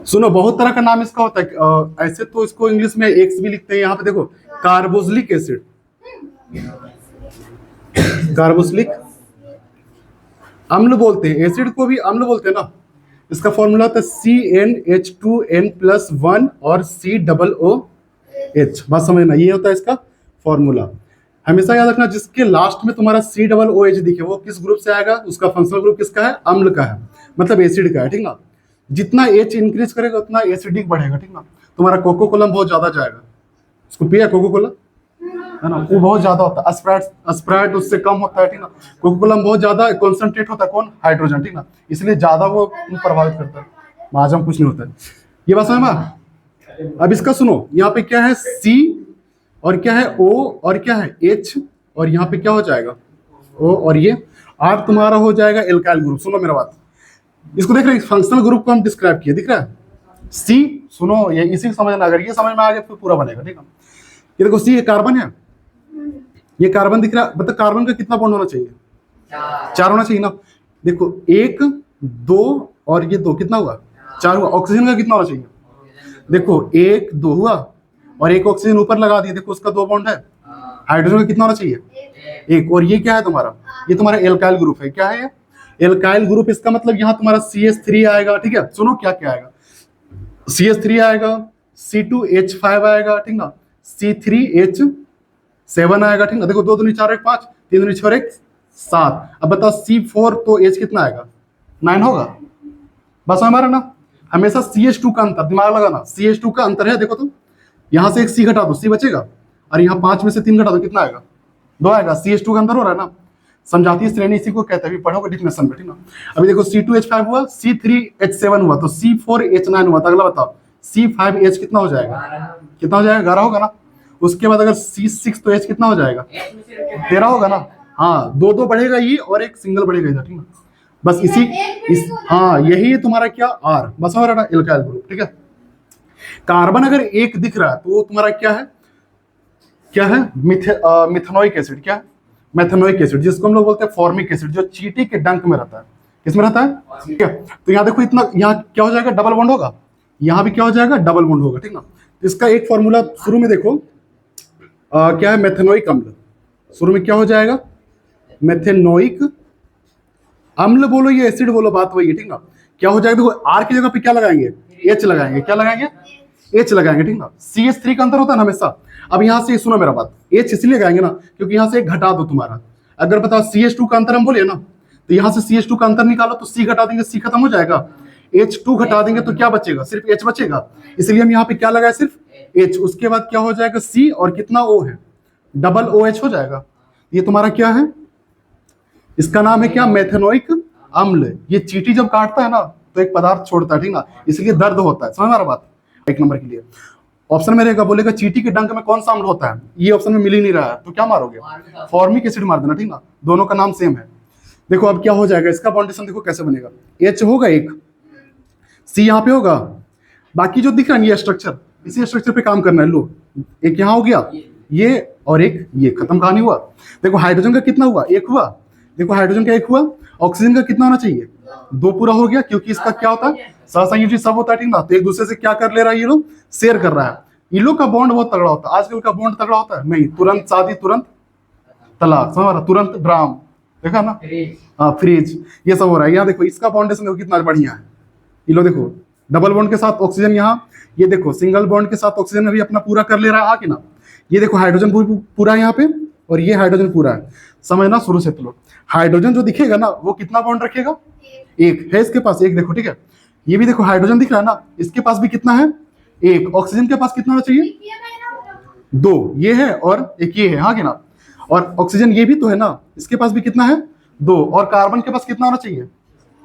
सुनो, बहुत तरह का नाम इसका होता है। ऐसे तो इसको इंग्लिश में एक्स भी लिखते हैं। यहाँ पे देखो, कार्बोक्सिलिक एसिड, कार्बोक्सिलिक अम्ल बोलते हैं, एसिड को भी अम्ल बोलते हैं ना। इसका फॉर्मूला होता है CnH2n+1 और COOH। बात समझना, ये होता है इसका फॉर्मूला। हमेशा याद रखना, जिसके लास्ट में तुम्हारा COOH दिखे वो किस ग्रुप से आएगा, उसका फंक्शनल ग्रुप किसका है, अम्ल का है, मतलब एसिड का है, ठीक ना। जितना H इंक्रीज करेगा उतना एसिडिक बढ़ेगा, ठीक ना। तुम्हारा कोको कोला बहुत ज्यादा जाएगा, उसको पिया कोको कोला है ना, वो बहुत ज्यादा होता है। स्प्राइट उससे कम होता है, ठीक ना। कोको कोला में बहुत ज्यादा कॉन्सेंट्रेट होता है, कौन, हाइड्रोजन, ठीक ना, इसलिए ज्यादा वो प्रभावित करता है। माजम कुछ नहीं होता है। ये बात समझ में। अब इसका सुनो, यहाँ पे क्या है C और क्या है O और क्या है H, और यहाँ पे क्या हो जाएगा O, और ये R तुम्हारा हो जाएगा एल्काइल ग्रुप। सुनो मेरा बात, इसको देख रहे हैं, फंक्शनल ग्रुप को हम डिस्क्राइब किए, दिख रहा है C। सुनो, ये इसी समझना, अगर ये समझ में आ गया फिर पूरा बनेगा, ठीक है। ये देखो C, ये कार्बन है, ये कार्बन दिख रहा है, मतलब कार्बन का कितना बॉन्ड होना चाहिए, 4 होना चाहिए ना। देखो 1 2 और ये 2 कितना हुआ, 4 हुआ। ऑक्सीजन का कितना होना चाहिए, देखो 1 2 हुआ, और एक ऑक्सीजन ऊपर लगा दिए, देखो उसका 2 बॉन्ड है। हाइड्रोजन का कितना होना चाहिए, 1। और ये क्या है तुम्हारा, ये तुम्हारा एल्काइल ग्रुप है। क्या है ये, एल्काइल ग्रुप। इसका मतलब यहाँ तुम्हारा CH3 आएगा, ठीक है। सुनो क्या क्या आएगा, CH3 आएगा, C2H5 आएगा, ठीक ना, C3H7 आएगा, ठीक ना। देखो 2 दूनी 4 1 5, 3 दूनी 6 1 7। अब बताओ C4, तो H कितना आएगा, 9 होगा। बस हमारा ना, हमेशा CH2 का अंतर दिमाग लगाना, CH2 का अंतर है। देखो तो यहाँ से एक C घटा दो, C बचेगा, और यहाँ 5 में से 3 घटा दो, कितना आएगा, 2 आएगा। CH2 का अंतर हो रहा है ना, समझाती श्रेणी इसी को कहते हैं, अभी पढ़ोगे डिफिनेशन में, ठीक ना। अभी देखो C2H5 हुआ, C3H7 हुआ, तो C4H9 हुआ। तो अगला बताओ C5H कितना हो जाएगा, कितना हो जाएगा, 11 होगा ना। उसके बाद अगर C6, तो H कितना हो जाएगा, 13 होगा ना। हाँ, 2 2 बढ़ेगा ये, और एक सिंगल बढ़ेगा इधर, ठीक ना। बस हाँ, यही तुम्हारा क्या, R। बस हो रहा है एल्काइल ग्रुप, ठीक है। कार्बन अगर एक दिख रहा है तो वो तुम्हारा क्या है, क्या है, मिथेनोइक एसिड। क्या है, मेथेनोइक एसिड, जिसको हम लोग बोलते हैं फॉर्मिक एसिड, जो चींटी के डंक में रहता है। किसमें रहता है, ठीक है। तो यहाँ देखो, इतना यहाँ क्या हो जाएगा, डबल बॉन्ड होगा, यहाँ भी क्या हो जाएगा, डबल बॉन्ड होगा, ठीक ना। तो इसका एक फॉर्मूला शुरू में देखो, क्या है, मेथेनोइक अम्ल। शुरू में क्या हो जाएगा, मेथेनोइक अम्ल बोलो या एसिड बोलो, बात वही है, ठीक ना। क्या हो जाएगा, देखो आर की जगह पे क्या लगाएंगे, H लगाएंगे। क्या लगाएंगे, H लगाएंगे, ठीक ना। CH3 का अंतर होता है ना हमेशा। अब यहाँ से सुनो मेरा बात, H इसलिए लगाएंगे ना क्योंकि यहाँ से एक घटा दो तुम्हारा। अगर बताओ CH2 का अंतर हम बोले ना, तो यहाँ से CH2 का अंतर निकालो, तो C घटा देंगे, C खत्म हो जाएगा। H2 घटा देंगे तो क्या बचेगा, सिर्फ H बचेगा। इसलिए हम यहाँ पे क्या लगाए, सिर्फ H। उसके बाद क्या हो जाएगा, C, और कितना O है, डबल OH हो जाएगा। ये तुम्हारा क्या है, इसका नाम है क्या, मेथेनोइक अम्ल। ये चींटी जब काटता है ना तो एक पदार्थ छोड़ता है, ठीक ना, इसलिए दर्द होता है। समझ में आ रहा बात। 1 नंबर के लिए ऑप्शन में रहेगा, बोलेगा चींटी के डंक में कौन सा अम्ल होता है, ये ऑप्शन में मिल ही नहीं रहा है, तो क्या मारोगे, फॉर्मिक एसिड मार देना, ठीक ना। दोनों का नाम सेम है। देखो अब क्या हो जाएगा, इसका बॉन्डेशन देखो कैसे बनेगा। H होगा एक, C यहाँ पे होगा, बाकी जो दिख रहा है ये स्ट्रक्चर, इसी स्ट्रक्चर पे काम करना है। लो एक यहाँ हो गया ये, और एक ये, खत्म कहानी हुआ। देखो हाइड्रोजन का कितना हुआ, 1 हुआ। देखो हाइड्रोजन का 1 हुआ, ऑक्सीजन का कितना होना चाहिए, 2 पूरा हो गया, क्योंकि इसका क्या होता है, सहसंयोजी सब होता है, ठीक ना। तो एक दूसरे से क्या कर ले रहा है, ये लोग शेयर कर रहा है। ये लोग का बॉन्ड बहुत तगड़ा होता है। आजकल का बॉन्ड तगड़ा होता है नहीं, तुरंत शादी, तुरंत तलाक, समझ रहा, तुरंत ड्राम, देखा ना, हाँ फ्रिज, ये सब हो रहा है। यहाँ देखो इसका बॉन्डेशन देखो कितना बढ़िया है। ये लो देखो, डबल बॉन्ड के साथ ऑक्सीजन यहाँ, ये देखो सिंगल बॉन्ड के साथ ऑक्सीजन अभी अपना पूरा कर ले रहा है, कि ना। ये देखो हाइड्रोजन पूरा यहाँ पे, और ये हाइड्रोजन पूरा है। समझना शुरू से। तो हाइड्रोजन जो दिखेगा ना वो कितना बॉन्ड रखेगा, 1 है इसके पास, 1 देखो, ठीक है। ये भी देखो हाइड्रोजन दिख रहा है ना, इसके पास भी कितना है, 1। ऑक्सीजन के पास कितना होना चाहिए, 2, ये है, और एक ये है, हाँ कि ना। और ऑक्सीजन ये भी तो है ना, इसके पास भी कितना है, 2। और कार्बन के पास कितना होना चाहिए,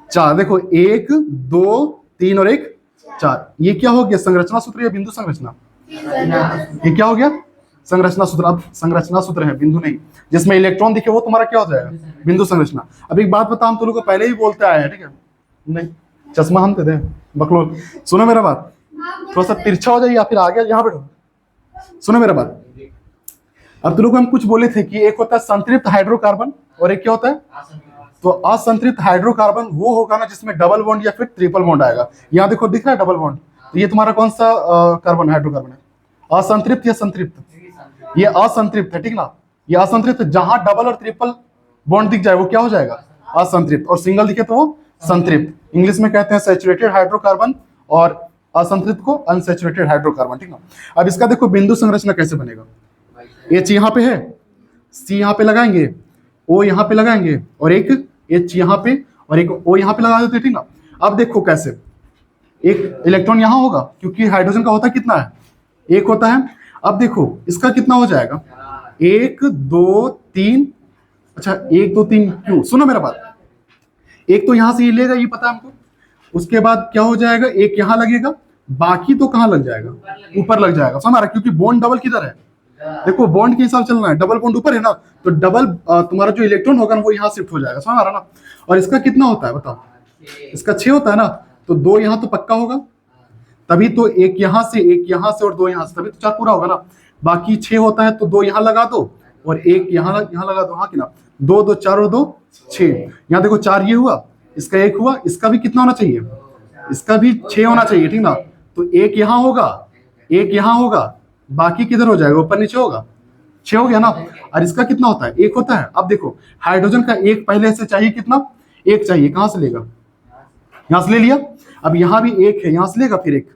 4। देखो 1 2 3 और 1 4। ये क्या हो गया, संरचना सूत्र या बिंदु संरचना, ये क्या हो गया, संरचना सूत्र। अब संरचना सूत्र है, बिंदु नहीं। जिसमें इलेक्ट्रॉन दिखे वो तुम्हारा क्या हो जाएगा, बिंदु संरचना। अब एक बात बता, हम तुम लोग को पहले ही बोलते आए हैं, ठीक है। नहीं चश्मा हम दे बकलो। सुनो मेरा बात, थोड़ा सा तिरछा हो जाए या फिर आगे यहाँ बैठो। सुनो मेरा बात, अब तुम लोग को हम कुछ बोले थे कि एक होता है संतृप्त हाइड्रोकार्बन, और एक क्या होता है तो असंतृप्त हाइड्रोकार्बन वो होगा ना जिसमें डबल बॉन्ड या फिर ट्रिपल बॉन्ड आएगा। यहाँ देखो दिख रहा है डबल बॉन्ड, तो ये तुम्हारा कौन सा कार्बन हाइड्रोकार्बन है? असंतृप्त या संतृप्त? ये असंतृप्त है, ठीक ना। ये असंतृप्त, जहां डबल और ट्रिपल बॉन्ड दिख जाए वो क्या हो जाएगा? असंतृप्त, और सिंगल दिखे तो वो संतृप्त। इंग्लिश में कहते हैं सैचुरेटेड हाइड्रोकार्बन, और असंतृप्त को अनसैचुरेटेड हाइड्रोकार्बन, ठीक ना। अब इसका देखो बिंदु संरचना कैसे बनेगा। एच यहाँ पे है, सी यहाँ पे लगाएंगे, ओ यहाँ पे लगाएंगे, और एक एच यहाँ पे और एक ओ यहाँ पे लगा देते, ठीक ना। अब देखो कैसे, एक इलेक्ट्रॉन यहाँ होगा क्योंकि हाइड्रोजन का होता कितना है? एक होता है। अब देखो इसका कितना हो जाएगा? 1 2 3, अच्छा 1 2 3 क्यों? सुनो मेरा बात, एक तो यहां से ये लेगा, ये पता है हमको। उसके बाद क्या हो जाएगा? एक यहाँ लगेगा, बाकी तो कहाँ लग जाएगा? ऊपर लग जाएगा, समझ रहा? क्योंकि बॉन्ड डबल किधर है? देखो बॉन्ड के हिसाब से चलना है, डबल बॉन्ड ऊपर है ना, तो डबल तुम्हारा जो इलेक्ट्रॉन होगा ना वो यहाँ शिफ्ट हो जाएगा, समझ रहा ना। और इसका कितना होता है बताओ? इसका 6 होता है ना, तो 2 यहाँ तो पक्का होगा, तभी तो एक यहाँ से और 2 यहाँ से, तभी तो 4 पूरा होगा ना। बाकी 6 होता है तो 2 यहाँ लगा दो और एक यहाँ लगा दो, हाँ कि ना। 2 2 4 और 2 6, यहाँ देखो 4 ये हुआ, इसका 1 हुआ, इसका भी कितना होना चाहिए? इसका भी 6 होना चाहिए, ठीक ना। तो एक यहाँ होगा, एक यहाँ होगा, बाकी किधर हो जाएगा? ऊपर नीचे होगा। 6 हो गया ना। और इसका कितना होता है? 1 होता है। अब देखो हाइड्रोजन का 1 पहले से चाहिए कितना? 1 चाहिए, कहां से लेगा? यहां से ले लिया। अब यहाँ भी 1 है, यहां से लेगा फिर 1,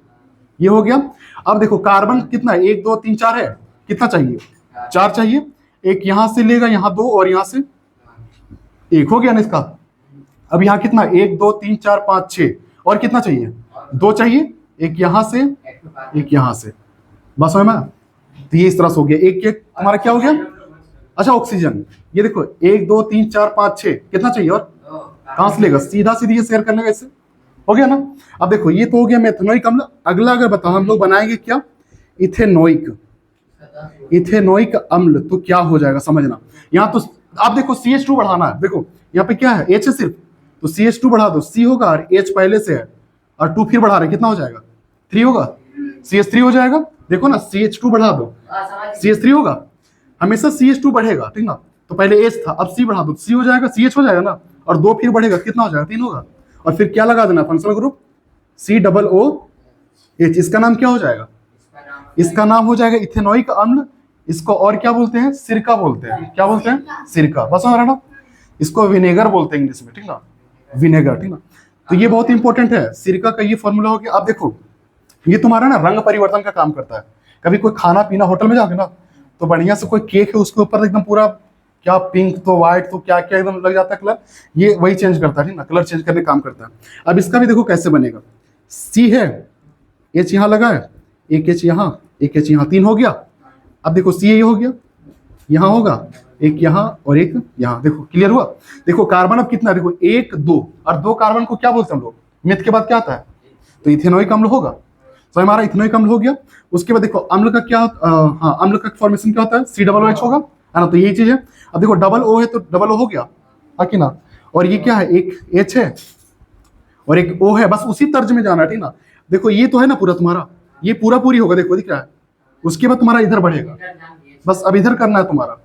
ये हो गया। अब देखो कार्बन कितना है? 1 2 3 4 है, कितना चाहिए? 4 चाहिए। एक यहां से लेगा, यहाँ 2 और यहां से 1, हो गया ना इसका। अब यहाँ कितना? 1 2 3 4 5 6, और कितना चाहिए? 2 चाहिए, एक यहां से एक यहां से, बस है ना। तो ये इस तरह से हो गया। एक एक हमारा क्या हो गया? अच्छा ऑक्सीजन, ये देखो 1 2 3 4 5 6, कितना चाहिए? और कहां से लेगा? सीधा सीधी ये शेयर कर लेगा, इससे हो गया ना। अब देखो ये तो हो गया मेथनोइक अम्ल। अगला अगर बताओ हम लोग बनाएंगे क्या? इथेनोइक, इथेनोइक अम्ल। तो क्या हो जाएगा समझना। यहाँ तो आप देखो CH2 बढ़ाना है, देखो यहाँ पे क्या है? H है सिर्फ, तो CH2 बढ़ा दो, C होगा और H पहले से है और 2 फिर बढ़ा रहे, कितना हो जाएगा? 3 होगा, CH3 हो जाएगा। देखो ना CH2 बढ़ा दो, CH3 होगा, हमेशा CH2 बढ़ेगा, ठीक ना। तो पहले H था, अब C बढ़ा दो, C हो जाएगा, CH हो जाएगा ना, और 2 फिर बढ़ेगा, कितना हो जाएगा? 3 होगा। और फिर क्या लगा देना? Functional group COOH। इसका नाम क्या हो जाएगा? इसका नाम हो जाएगा इथेनोइक अम्ल। इसको और क्या बोलते हैं? सिरका बोलते हैं। क्या बोलते हैं? सिरका, बस समझ रहे ना। इसको विनेगर बोलते हैं इंग्लिश में, ठीक ना, विनेगर, ठीक ना। तो ये बहुत इंपॉर्टेंट है, सिरका का ये फॉर्मूला हो गया। आप देखो ये तुम्हारा ना रंग परिवर्तन का काम करता है। कभी कोई खाना पीना होटल में जाओगे ना, तो बढ़िया से कोई केक है, उसके ऊपर एकदम पूरा क्या पिंक तो व्हाइट तो क्या क्या एकदम लग जाता है कलर, ये वही चेंज करता है, ठीक ना, कलर चेंज करने काम करता है। अब इसका भी देखो कैसे बनेगा। C है, H यहाँ लगा है, एक H यहाँ, एक H यहाँ, 3 हो गया। अब देखो C ये हो गया, यहाँ होगा एक यहाँ और एक यहाँ, देखो क्लियर हुआ। देखो कार्बन अब कितना? देखो 1 2, और 2 कार्बन को क्या बोलते हैं हम लोग? मिथ के बाद क्या आता है? तो इथेनोइक अम्ल होगा। तो हमारा इथेनोइक अम्ल हो गया। उसके बाद देखो अम्ल का क्या हाँ, अम्ल का फॉर्मेशन क्या होता है? COOH होगा, है ना। तो यही चीज है। अब देखो डबल O है तो डबल O हो गया, हाँ कि ना। और ये क्या है? एक H है और एक O है, बस उसी तर्ज में जाना है, ठीक ना। देखो ये तो है ना पूरा तुम्हारा, ये पूरा पूरी होगा, देखो दिख रहा है। उसके बाद तुम्हारा इधर बढ़ेगा, बस अब इधर करना है तुम्हारा।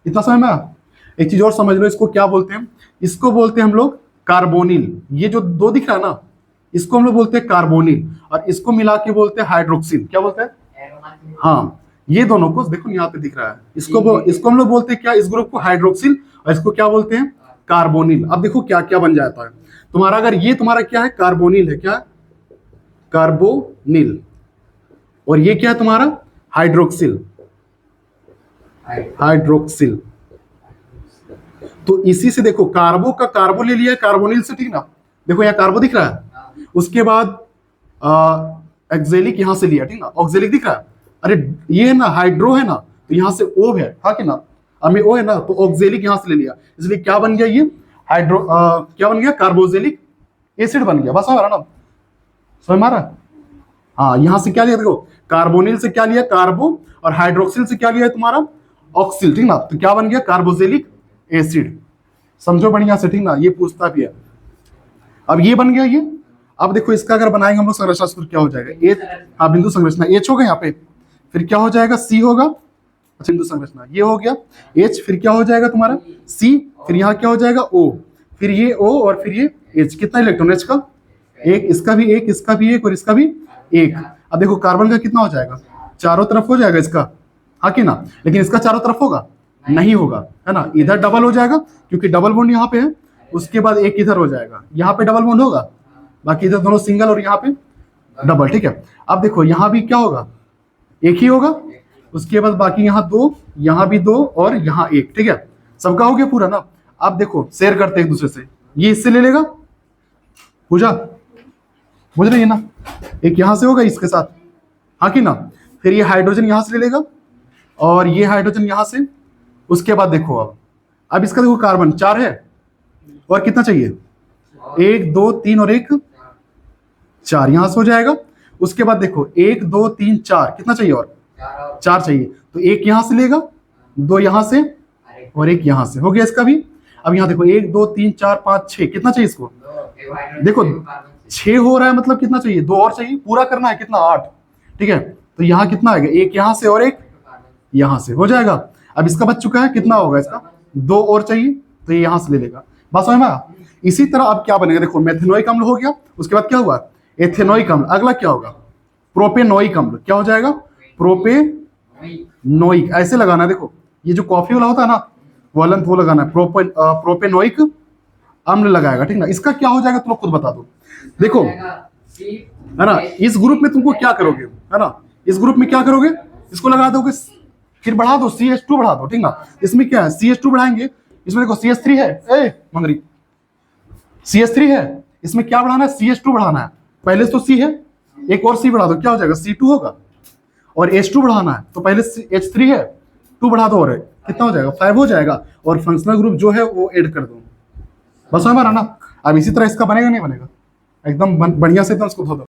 इतना समझ में आया? एक चीज और समझ लो, इसको क्या बोलते हैं? इसको बोलते हैं हम लोग कार्बोनिल। ये जो 2 दिख रहा है ना, इसको हम लोग बोलते हैं कार्बोनिल, और इसको मिला के बोलते हैं हाइड्रोक्सिल। क्या बोलते हैं? हाँ, ये दोनों को देखो यहाँ पे दिख रहा है, इसको हम लोग बोलते हैं क्या? इस ग्रुप को हाइड्रोक्सिल, और इसको क्या बोलते हैं? कार्बोनिल। अब देखो क्या क्या बन जाता है तुम्हारा। अगर ये तुम्हारा क्या है? कार्बोनिल है, क्या? कार्बोनिल। और ये क्या है तुम्हारा? Hydroxyl, hydroxyl. तो इसी से देखो कार्बो का कार्बो ले लिया है कार्बोनिल से, ठीक ना। देखो यहाँ कार्बो दिख रहा है, उसके बाद एक्जेलिक यहां से लिया, ठीक ना, ऑक्जेलिक दिख रहा है। अरे ये है ना हाइड्रो है ना, तो यहाँ से O है, हाँ कि ना, हमें O है ना, तो ऑक्जेलिक यहां से ले लिया, इसलिए क्या बन गया? ये हाइड्रो क्या बन गया? कार्बोजेलिक एसिड बन गया, बस हमारा ना, समझ मारा। हाँ, यहां से क्या लिया? देखो कार्बोनिल से क्या लिया? कार्बो, और हाइड्रोक्सिल से क्या लिया है तुम्हारा? ऑक्सिल, ठीक ना। तो क्या बन गया? Carboxylic acid. समझो बढ़िया से, ठीक ना, ये पूछता भी है। अब ये बन गया ये। अब देखो इसका अगर बनाएंगे हम लोग संरचना सूत्र, क्या हो जाएगा? H, हाँ बिंदु संरचना H होगा यहाँ पे, फिर क्या हो जाएगा? C होगा, अच्छा बिंदु संरचना ये हो गया H, फिर क्या हो जाएगा तुम्हारा? C, फिर यहाँ क्या हो जाएगा? O, फिर ये O और फिर ये H, कितना इलेक्ट्रॉन H का? एक, इसका भी एक, इसका भी एक और इसका भी एक। अब देखो कार्बन का कितना हो जाएगा? चारों तरफ हो जाएगा इसका, हाँ कि ना? लेकिन इसका चारों तरफ होगा? नहीं होगा, है ना? इधर डबल हो जाएगा क्योंकि डबल बॉन्ड यहाँ पे है, उसके बाद एक इधर हो जाएगा, यहाँ पे डबल बॉन्ड होगा, बाकी इधर दोनों सिंगल और यहाँ पे डबल, ठीक है। अब देखो यहाँ भी क्या होगा? एक ही होगा, उसके बाद बाकी यहाँ दो, यहाँ भी दो और यहाँ एक, ठीक है। सबका हो गया पूरा ना। अब देखो शेयर करते हैं एक दूसरे से, ये इससे ले लेगा, पूजा बुझ रही है ना? एक यहाँ से होगा इसके साथ, हाँ कि ना? फिर ये हाइड्रोजन यहाँ से ले लेगा और ये हाइड्रोजन यहाँ से। उसके बाद देखो अब इसका देखो कार्बन 4 है और कितना चाहिए? 1 2 3 और 1 4, यहां से हो जाएगा। उसके बाद देखो 1 2 3 4, कितना चाहिए? और 4 चाहिए, तो एक यहां से लेगा, 2 यहां से और एक यहां से, हो गया इसका भी। अब यहाँ देखो 1 2 3 4 5 6, कितना चाहिए इसको? देखो 6 हो रहा है, मतलब कितना चाहिए? 2 और चाहिए, पूरा करना है, कितना? 8, ठीक है। तो यहाँ कितना आएगा? एक यहाँ से और एक यहाँ से, हो जाएगा। अब इसका बच चुका है, कितना होगा इसका? 2 और चाहिए, तो ये यहाँ से ले लेगा, बस समझ में आया? इसी तरह अब क्या बनेगा? देखो मेथेनोइक अम्ल हो गया, उसके बाद क्या हुआ? एथेनोइक अम्ल। अगला क्या होगा? प्रोपेनोइक अम्ल। क्या हो जाएगा? प्रोपेनोइक, ऐसे लगाना है। देखो ये जो कॉफी वाला होता है ना, वो हलंत वो लगाना है, प्रोपेनोइक अम्ल लगाएगा, ठीक ना? इसका क्या हो जाएगा तुम लोग खुद बता दो। देखो है ना, इस ग्रुप में तुमको क्या करोगे, है ना? इस ग्रुप में क्या करोगे? इसको लगा दोगे, फिर बढ़ा दो, CH2 बढ़ा दो, ठीक ना? इसमें क्या है? CH2 बढ़ाएंगे, इसमें देखो CH3 है, मंगरी CH3 है, इसमें क्या बढ़ाना है? CH2 बढ़ाना है। पहले तो C है, एक और C बढ़ा दो, क्या हो जाएगा? C2 होगा। और H2 बढ़ाना है, तो पहले H3 है, 2 बढ़ा दो और कितना हो जाएगा? 5 हो जाएगा। और फंक्शनल ग्रुप जो है वो ऐड कर दो, बस हमारा ना। अब इसी तरह इसका बनेगा नहीं बनेगा? एकदम बढ़िया से एकदम इसको धो दो।